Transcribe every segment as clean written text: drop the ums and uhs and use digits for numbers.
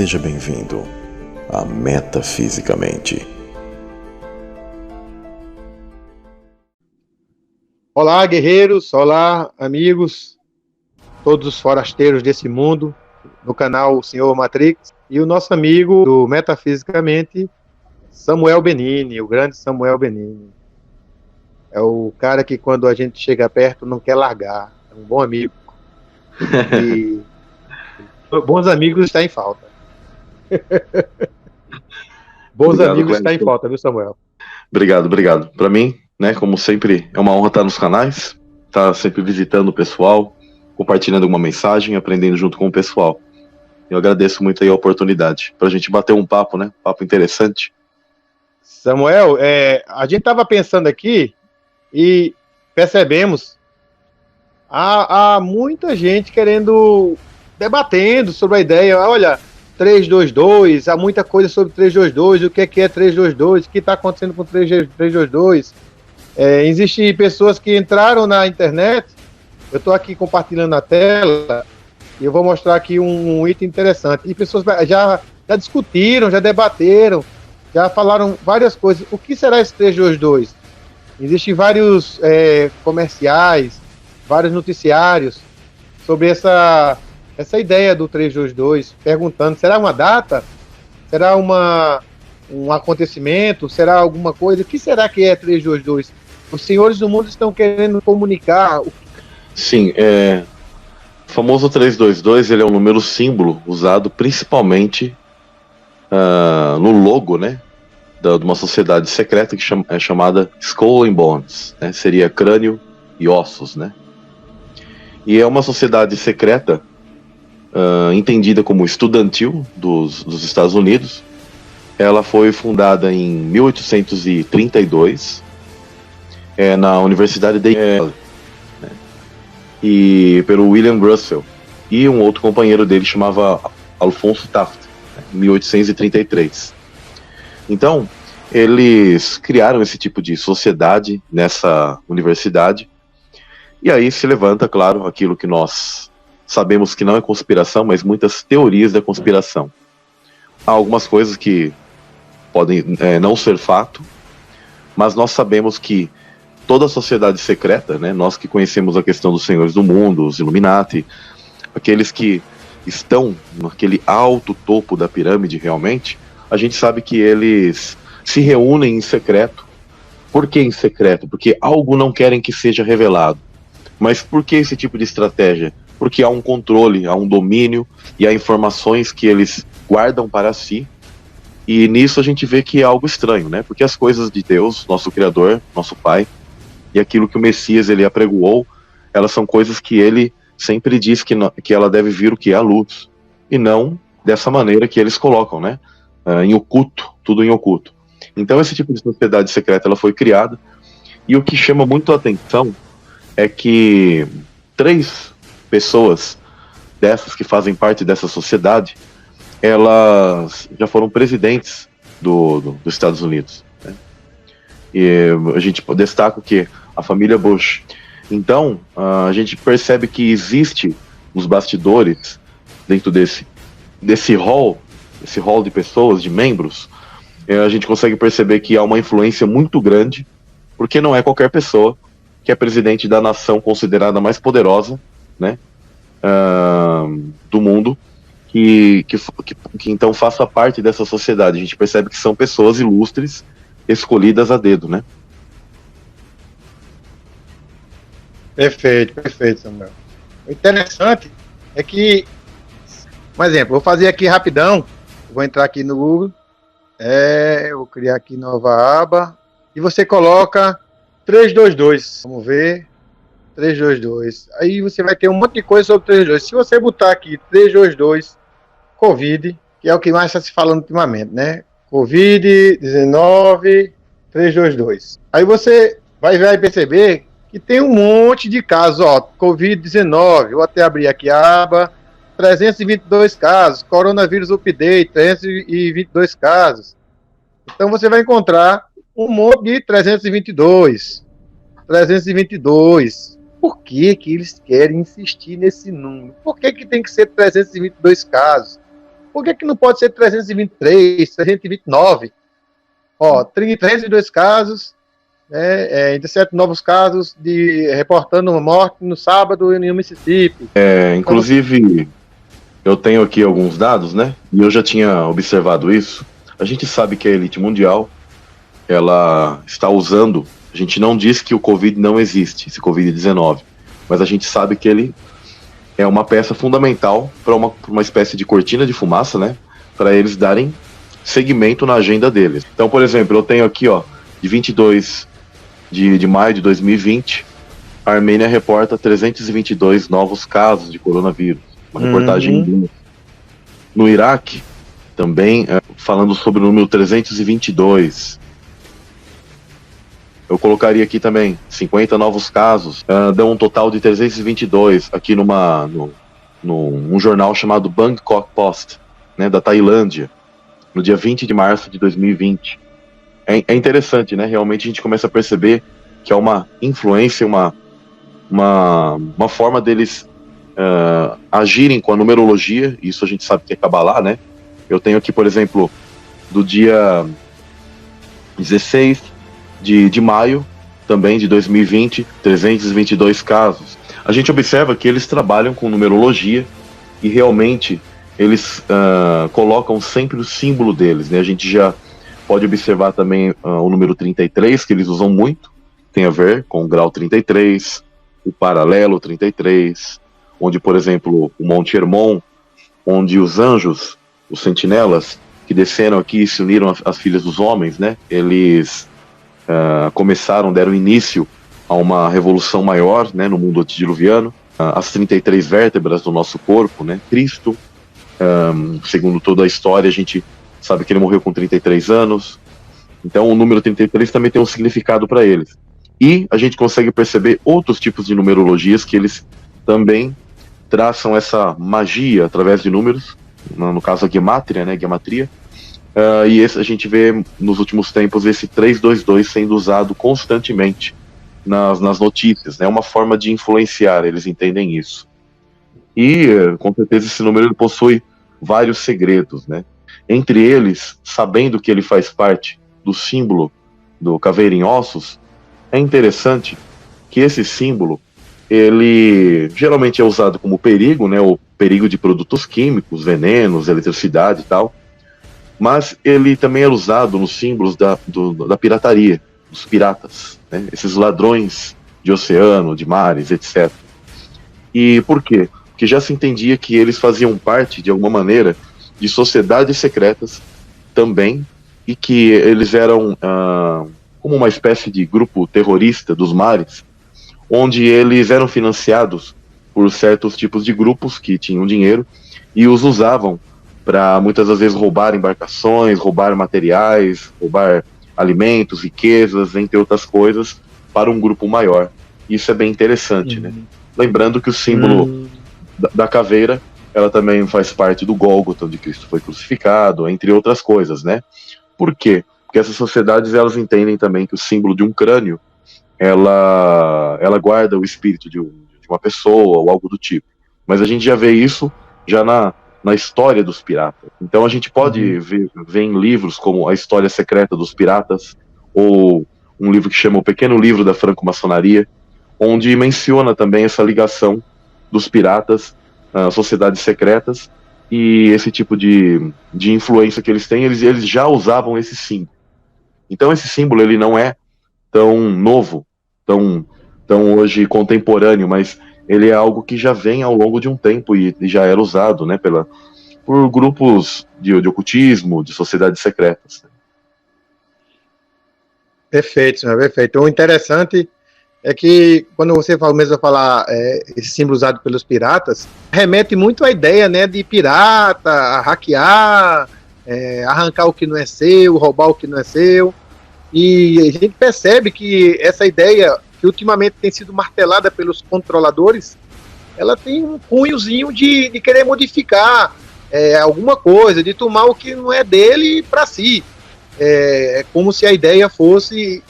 Seja bem-vindo a Metafisicamente. Olá, guerreiros, olá, amigos, todos os forasteiros desse mundo, no canal Senhor Matrix, e o nosso amigo do Metafisicamente, Samuel Benini, o grande Samuel Benini. É o cara que quando a gente chega perto não quer largar, é um bom amigo. E bons amigos está em falta. Bons Obrigado, amigos está em Cleison. falta, viu, Samuel? Obrigado. Para mim, né, como sempre, é uma honra estar nos canais, estar sempre visitando o pessoal, compartilhando alguma mensagem, aprendendo junto com o pessoal. Eu agradeço muito aí a oportunidade para a gente bater um papo, né? Papo interessante. Samuel, a gente estava pensando aqui e percebemos há muita gente debatendo sobre a ideia. Olha, 322, há muita coisa sobre 322, o que é 322, o que está acontecendo com 322. Existem pessoas que entraram na internet, eu estou aqui compartilhando a tela, e eu vou mostrar aqui um item interessante. E pessoas já discutiram, já debateram, já falaram várias coisas. O que será esse 322? Existem vários comerciais, vários noticiários sobre essa ideia do 322, perguntando, será uma data? Será um acontecimento? Será alguma coisa? O que será que é 322? Os senhores do mundo estão querendo comunicar. Sim, o famoso 322, ele é um número símbolo usado principalmente no logo, né, de uma sociedade secreta que é chamada Skull and Bones, né, seria crânio e ossos, né? E é uma sociedade secreta entendida como estudantil dos Estados Unidos. Ela foi fundada em 1832 na Universidade de Yale, né, e pelo William Russell e um outro companheiro dele chamava Alphonse Taft, né, em 1833. Então, eles criaram esse tipo de sociedade nessa universidade. E aí se levanta, claro, aquilo que nós sabemos que não é conspiração, mas muitas teorias da conspiração. Há algumas coisas que podem não ser fato, mas nós sabemos que toda a sociedade secreta, né, nós que conhecemos a questão dos senhores do mundo, os Illuminati, aqueles que estão naquele alto topo da pirâmide realmente, a gente sabe que eles se reúnem em secreto. Por que em secreto? Porque algo não querem que seja revelado. Mas por que esse tipo de estratégia? Porque há um controle, há um domínio e há informações que eles guardam para si. E nisso a gente vê que é algo estranho, né? Porque as coisas de Deus, nosso Criador, nosso Pai, e aquilo que o Messias ele apregoou, elas são coisas que ele sempre diz que ela deve vir o que é a luz. E não dessa maneira que eles colocam, né? Em oculto, tudo em oculto. Então esse tipo de sociedade secreta ela foi criada. E o que chama muito a atenção é que 3 pessoas dessas que fazem parte dessa sociedade, elas já foram presidentes dos Estados Unidos, né? E a gente destaca o que? A família Bush. Então, a gente percebe que existe nos bastidores, dentro desse hall, esse hall de pessoas, de membros, a gente consegue perceber que há uma influência muito grande, porque não é qualquer pessoa que é presidente da nação considerada mais poderosa, né, do mundo, que então faça parte dessa sociedade. A gente percebe que são pessoas ilustres, escolhidas a dedo, né? Perfeito, Samuel. O interessante é que, por exemplo, vou fazer aqui rapidão, vou entrar aqui no Google, vou criar aqui nova aba, e você coloca 322, vamos ver, 322, aí você vai ter um monte de coisa sobre 322, se você botar aqui 322, Covid, que é o que mais está se falando ultimamente, né, Covid-19, 322, aí você vai perceber que tem um monte de casos, ó, Covid-19, vou até abrir aqui a aba, 322 casos, coronavírus update, 322 casos, então você vai encontrar um monte de 322. Por que eles querem insistir nesse número? Por que tem que ser 322 casos? por que não pode ser 323, 329? 302 casos, né, 17 novos casos reportando uma morte no sábado em Mississippi. Inclusive, eu tenho aqui alguns dados, né? E eu já tinha observado isso. A gente sabe que a elite mundial, ela está usando... A gente não diz que o Covid não existe, esse Covid-19, mas a gente sabe que ele é uma peça fundamental para uma espécie de cortina de fumaça, né? Para eles darem seguimento na agenda deles. Então, por exemplo, eu tenho aqui, de 22 de maio de 2020, a Armênia reporta 322 novos casos de coronavírus. Uma reportagem em inglês. No Iraque, também, falando sobre o número 322. Eu colocaria aqui também 50 novos casos, dão um total de 322 aqui num jornal chamado Bangkok Post, né, da Tailândia, no dia 20 de março de 2020. É interessante, né? Realmente a gente começa a perceber que é uma influência, uma forma deles agirem com a numerologia. Isso a gente sabe que é Kabbalah, né? Eu tenho aqui, por exemplo, do dia 16 de maio, também de 2020, 322 casos. A gente observa que eles trabalham com numerologia e realmente eles colocam sempre o símbolo deles, né? A gente já pode observar também o número 33, que eles usam muito, tem a ver com o grau 33, o paralelo 33, onde, por exemplo, o Monte Hermon, onde os anjos, os sentinelas, que desceram aqui e se uniram às filhas dos homens, né? Eles deram início a uma revolução maior, né, no mundo antediluviano. As 33 vértebras do nosso corpo, né? Cristo, segundo toda a história, a gente sabe que ele morreu com 33 anos. Então o número 33 também tem um significado para eles. E a gente consegue perceber outros tipos de numerologias que eles também traçam essa magia através de números, no caso a gematria, né? Gematria. E a gente vê nos últimos tempos esse 322 sendo usado constantemente nas notícias, né? É uma forma de influenciar, eles entendem isso. E com certeza esse número ele possui vários segredos, né? Entre eles, sabendo que ele faz parte do símbolo do caveira em ossos, é interessante que esse símbolo ele geralmente é usado como perigo, né? O perigo de produtos químicos, venenos, eletricidade e tal. Mas ele também era usado nos símbolos da pirataria, dos piratas, né? Esses ladrões de oceano, de mares, etc. E por quê? Porque já se entendia que eles faziam parte, de alguma maneira, de sociedades secretas também, e que eles eram como uma espécie de grupo terrorista dos mares, onde eles eram financiados por certos tipos de grupos que tinham dinheiro e os usavam para muitas das vezes roubar embarcações, roubar materiais, roubar alimentos, riquezas, entre outras coisas, para um grupo maior. Isso é bem interessante, né? Lembrando que o símbolo da caveira, ela também faz parte do Gólgota, onde Cristo foi crucificado, entre outras coisas, né? Por quê? Porque essas sociedades, elas entendem também que o símbolo de um crânio, ela guarda o espírito de uma pessoa, ou algo do tipo. Mas a gente já vê isso já na história dos piratas. Então a gente pode ver em livros como A História Secreta dos Piratas, ou um livro que chama O Pequeno Livro da Franco-Maçonaria, onde menciona também essa ligação dos piratas, sociedades secretas, e esse tipo de influência que eles têm, eles já usavam esse símbolo. Então esse símbolo ele não é tão novo, tão hoje contemporâneo, mas ele é algo que já vem ao longo de um tempo e já era usado, né, por grupos de ocultismo, de sociedades secretas. Perfeito, senhor, perfeito. O interessante é que, quando você mesmo falar esse símbolo usado pelos piratas, remete muito à ideia, né, de pirata, a hackear, arrancar o que não é seu, roubar o que não é seu. E a gente percebe que essa ideia, que ultimamente tem sido martelada pelos controladores, ela tem um cunhozinho de querer modificar alguma coisa, de tomar o que não é dele para si. É como se a ideia fosse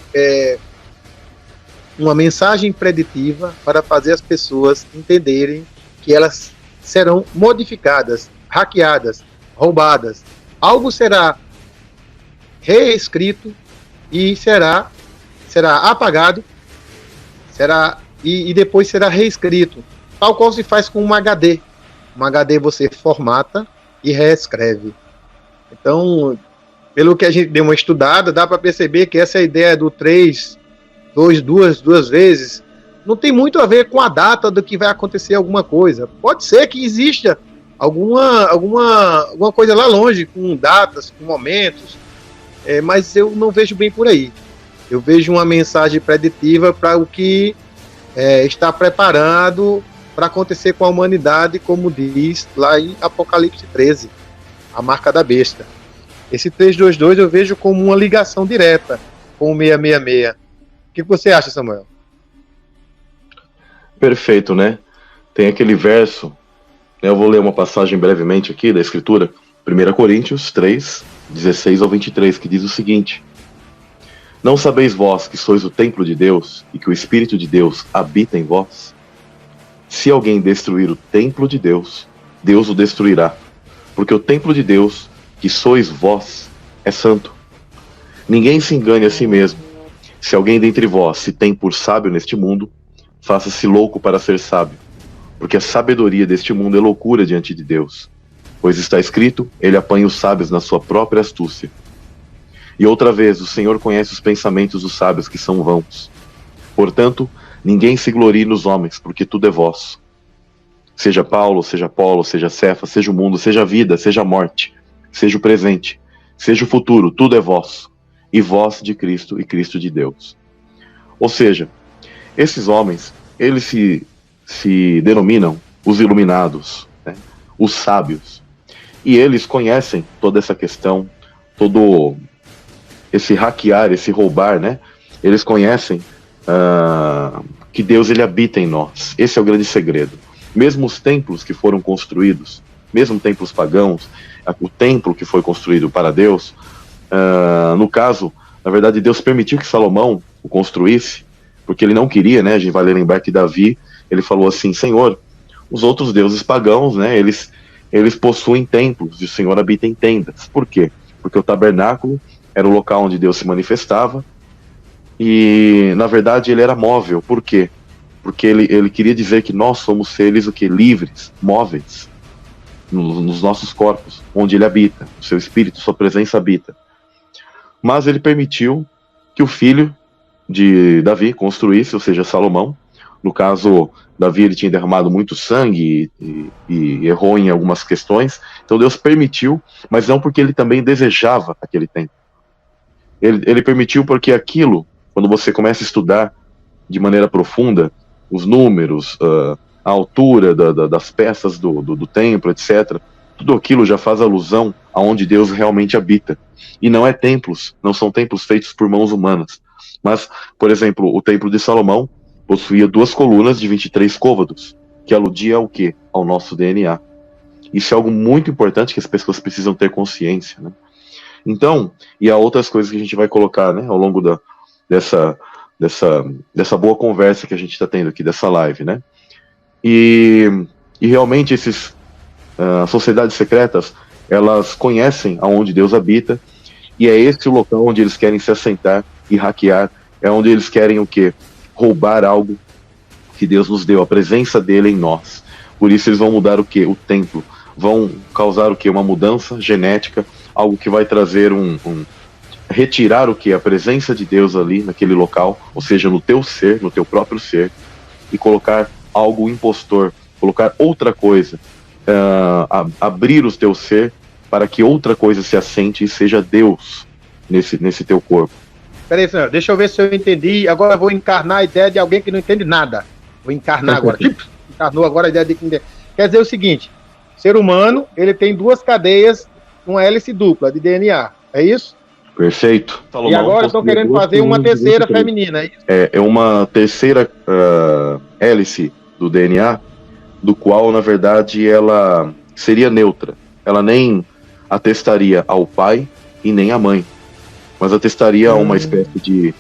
uma mensagem preditiva para fazer as pessoas entenderem que elas serão modificadas, hackeadas, roubadas. Algo será reescrito e será apagado, e depois será reescrito, tal qual se faz com um HD. Um HD você formata e reescreve. Então, pelo que a gente deu uma estudada, dá para perceber que essa ideia do 3, duas vezes, não tem muito a ver com a data do que vai acontecer alguma coisa. Pode ser que exista alguma coisa lá longe, com datas, com momentos, mas eu não vejo bem por aí. Eu vejo uma mensagem preditiva para o que está preparado para acontecer com a humanidade, como diz lá em Apocalipse 13, a marca da besta. Esse 322 eu vejo como uma ligação direta com o 666. O que você acha, Samuel? Perfeito, né? Tem aquele verso, eu vou ler uma passagem brevemente aqui da Escritura, 1 Coríntios 3, 16 ao 23, que diz o seguinte: Não sabeis vós que sois o templo de Deus e que o Espírito de Deus habita em vós? Se alguém destruir o templo de Deus, Deus o destruirá, porque o templo de Deus, que sois vós, é santo. Ninguém se engane a si mesmo. Se alguém dentre vós se tem por sábio neste mundo, faça-se louco para ser sábio, porque a sabedoria deste mundo é loucura diante de Deus. Pois está escrito, ele apanha os sábios na sua própria astúcia. E outra vez, o Senhor conhece os pensamentos dos sábios, que são vãos. Portanto, ninguém se glorie nos homens, porque tudo é vosso. Seja Paulo, seja Apolo, seja Cefa, seja o mundo, seja a vida, seja a morte, seja o presente, seja o futuro, tudo é vosso. E vós de Cristo e Cristo de Deus. Ou seja, esses homens, eles se denominam os iluminados, né? Os sábios. E eles conhecem toda essa questão, todo esse hackear, esse roubar, né? Eles conhecem que Deus ele habita em nós. Esse é o grande segredo. Mesmo os templos que foram construídos, mesmo templos pagãos, o templo que foi construído para Deus, no caso, na verdade, Deus permitiu que Salomão o construísse, porque ele não queria, né? A gente vai lembrar que Davi, ele falou assim: Senhor, os outros deuses pagãos, né? Eles possuem templos e o Senhor habita em tendas. Por quê? Porque o tabernáculo era o local onde Deus se manifestava e, na verdade, ele era móvel. Por quê? Porque ele queria dizer que nós somos seres o que? Livres, móveis, nos nossos corpos, onde ele habita, o seu espírito, sua presença habita. Mas ele permitiu que o filho de Davi construísse, ou seja, Salomão. No caso, Davi ele tinha derramado muito sangue e errou em algumas questões, então Deus permitiu, mas não porque ele também desejava aquele templo. Ele permitiu porque aquilo, quando você começa a estudar de maneira profunda os números, a altura das peças do templo, etc., tudo aquilo já faz alusão aonde Deus realmente habita. E não é templos, não são templos feitos por mãos humanas. Mas, por exemplo, o templo de Salomão possuía 2 colunas de 23 côvados, que aludia ao quê? Ao nosso DNA. Isso é algo muito importante que as pessoas precisam ter consciência, né? Então, e há outras coisas que a gente vai colocar, né, ao longo dessa boa conversa que a gente está tendo aqui, dessa live, né? E realmente esses sociedades secretas, elas conhecem aonde Deus habita, e é esse o local onde eles querem se assentar e hackear, é onde eles querem o quê? Roubar algo que Deus nos deu, a presença dele em nós. Por isso eles vão mudar o quê? O templo. Vão causar o quê? Uma mudança genética, algo que vai trazer retirar o quê? A presença de Deus ali naquele local, ou seja, no teu ser, no teu próprio ser, e colocar algo impostor, colocar outra coisa, abrir o teu ser para que outra coisa se assente e seja Deus nesse teu corpo. Peraí, senhor, deixa eu ver se eu entendi. Agora eu vou encarnar a ideia de alguém que não entende nada. Vou encarnar agora. Encarnou agora a ideia de quem... Quer dizer o seguinte: ser humano, ele tem 2 cadeias, uma hélice dupla de DNA. É isso? Perfeito. E agora estão querendo fazer uma terceira feminina, é isso? É uma terceira hélice do DNA, do qual, na verdade, ela seria neutra. Ela nem atestaria ao pai e nem à mãe, mas atestaria uma espécie